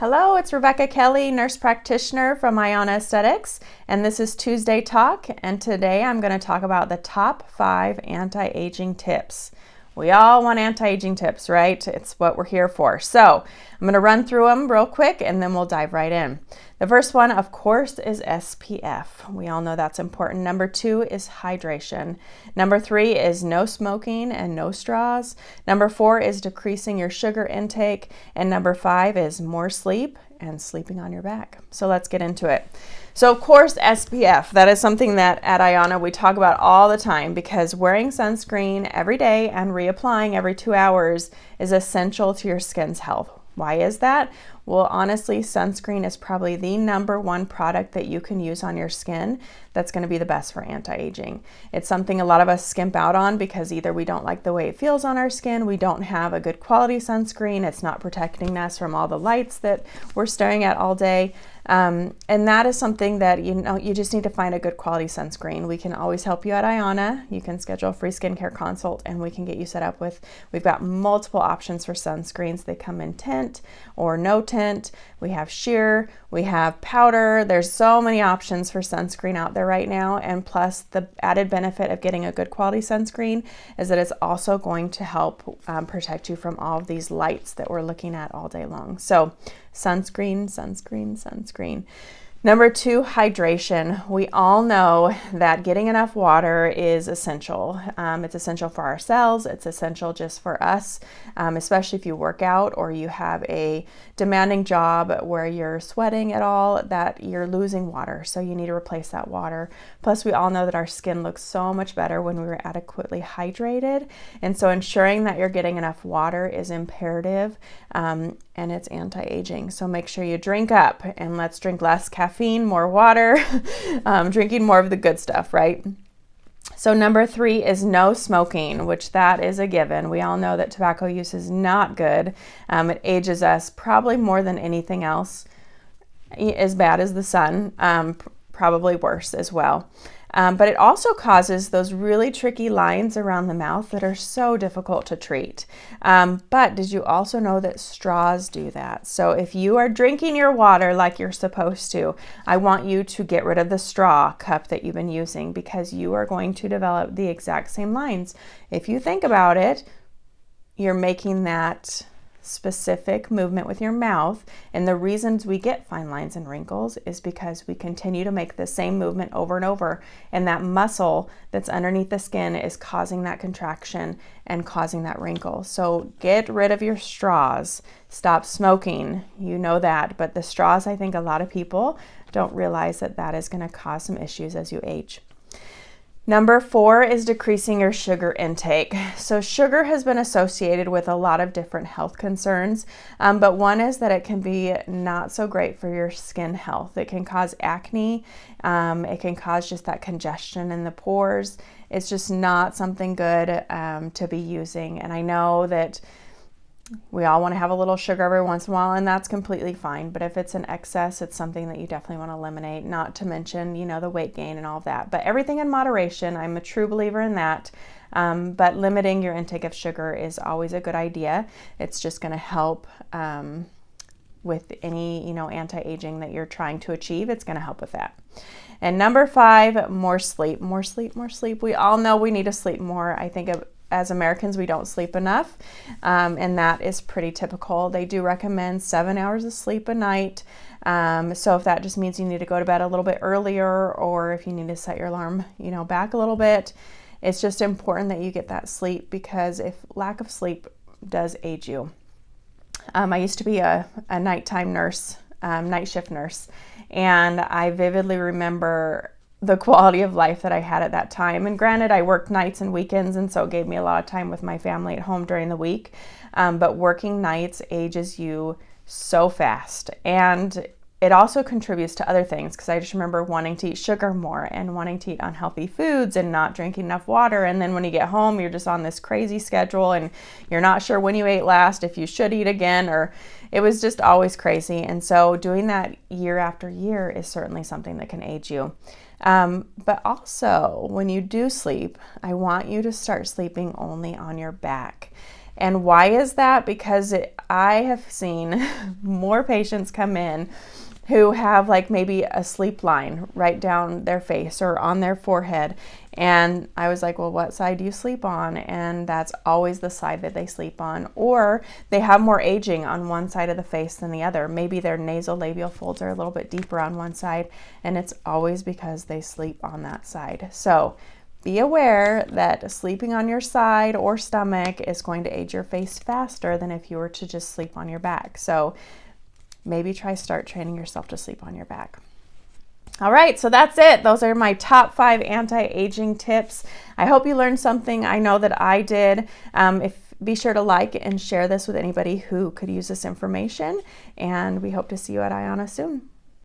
Hello, it's Rebecca Kelly, nurse practitioner from Iona Aesthetics, and this is Tuesday Talk, and today I'm going to talk about the top 5 anti-aging tips. We all want anti-aging tips, right? It's what we're here for. So I'm going to run through them real quick and then we'll dive right in. The first one, of course, is SPF. We all know that's important. Number 2 is hydration. Number 3 is no smoking and no straws. Number 4 is decreasing your sugar intake. And number 5 is more sleep and sleeping on your back. So let's get into it. So of course, SPF, that is something that at Iona we talk about all the time because wearing sunscreen every day and reapplying every 2 hours is essential to your skin's health. Why is that? Well, honestly, sunscreen is probably the number one product that you can use on your skin that's going to be the best for anti-aging. It's something a lot of us skimp out on because either we don't like the way it feels on our skin, we don't have a good quality sunscreen, it's not protecting us from all the lights that we're staring at all day. And that is something that, you just need to find a good quality sunscreen. We can always help you at Iona. You can schedule a free skincare consult and we can get you set up with, we've got multiple options for sunscreens. They come in tint or no tint. We have sheer, we have powder. There's so many options for sunscreen out there right now. And plus the added benefit of getting a good quality sunscreen is that it's also going to help protect you from all of these lights that we're looking at all day long. So sunscreen, sunscreen, sunscreen. Number 2, hydration. We all know that getting enough water is essential. It's essential for our cells. It's essential just for us, especially if you work out or you have a demanding job where you're sweating at all, that you're losing water. So you need to replace that water. Plus, we all know that our skin looks so much better when we were adequately hydrated. And so ensuring that you're getting enough water is imperative. And it's anti-aging. So make sure you drink up and let's drink less caffeine, more water, drinking more of the good stuff, right? So number 3 is no smoking, which that is a given. We all know that tobacco use is not good. It ages us probably more than anything else, as bad as the sun, probably worse as well. But it also causes those really tricky lines around the mouth that are so difficult to treat. But did you also know that straws do that? So if you are drinking your water like you're supposed to, I want you to get rid of the straw cup that you've been using because you are going to develop the exact same lines. If you think about it, you're making that specific movement with your mouth, and the reasons we get fine lines and wrinkles is because we continue to make the same movement over and over, and that muscle that's underneath the skin is causing that contraction and causing that wrinkle. So get rid of your straws, stop smoking, you know that, but the straws, I think a lot of people don't realize that that is going to cause some issues as you age. Number 4 is decreasing your sugar intake. So sugar has been associated with a lot of different health concerns, but one is that it can be not so great for your skin health. It can cause acne. It can cause just that congestion in the pores. It's just not something good to be using. And I know that we all want to have a little sugar every once in a while, and that's completely fine. But if it's an excess, it's something that you definitely want to eliminate, not to mention, the weight gain and all of that. But everything in moderation, I'm a true believer in that. But limiting your intake of sugar is always a good idea. It's just going to help with any, anti-aging that you're trying to achieve. It's going to help with that. And number 5, more sleep, more sleep, more sleep. We all know we need to sleep more. I think as Americans, we don't sleep enough, and that is pretty typical. They do recommend 7 hours of sleep a night. So if that just means you need to go to bed a little bit earlier, or if you need to set your alarm, back a little bit, it's just important that you get that sleep because if lack of sleep does age you. I used to be a nighttime nurse, night shift nurse, and I vividly remember the quality of life that I had at that time. And granted, I worked nights and weekends, and so it gave me a lot of time with my family at home during the week. But working nights ages you so fast. And it also contributes to other things because I just remember wanting to eat sugar more and wanting to eat unhealthy foods and not drinking enough water. And then when you get home, you're just on this crazy schedule and you're not sure when you ate last, if you should eat again, or it was just always crazy. And so doing that year after year is certainly something that can age you. But also when you do sleep, I want you to start sleeping only on your back. And why is that? Because I have seen more patients come in who have like maybe a sleep line right down their face or on their forehead. And I was like, well, what side do you sleep on? And that's always the side that they sleep on. Or they have more aging on one side of the face than the other. Maybe their nasolabial folds are a little bit deeper on one side, and it's always because they sleep on that side. So be aware that sleeping on your side or stomach is going to age your face faster than if you were to just sleep on your back. So maybe start training yourself to sleep on your back. All right, so that's it. Those are my top 5 anti-aging tips. I hope you learned something. I know that I did. Be sure to like and share this with anybody who could use this information, and we hope to see you at Iona soon.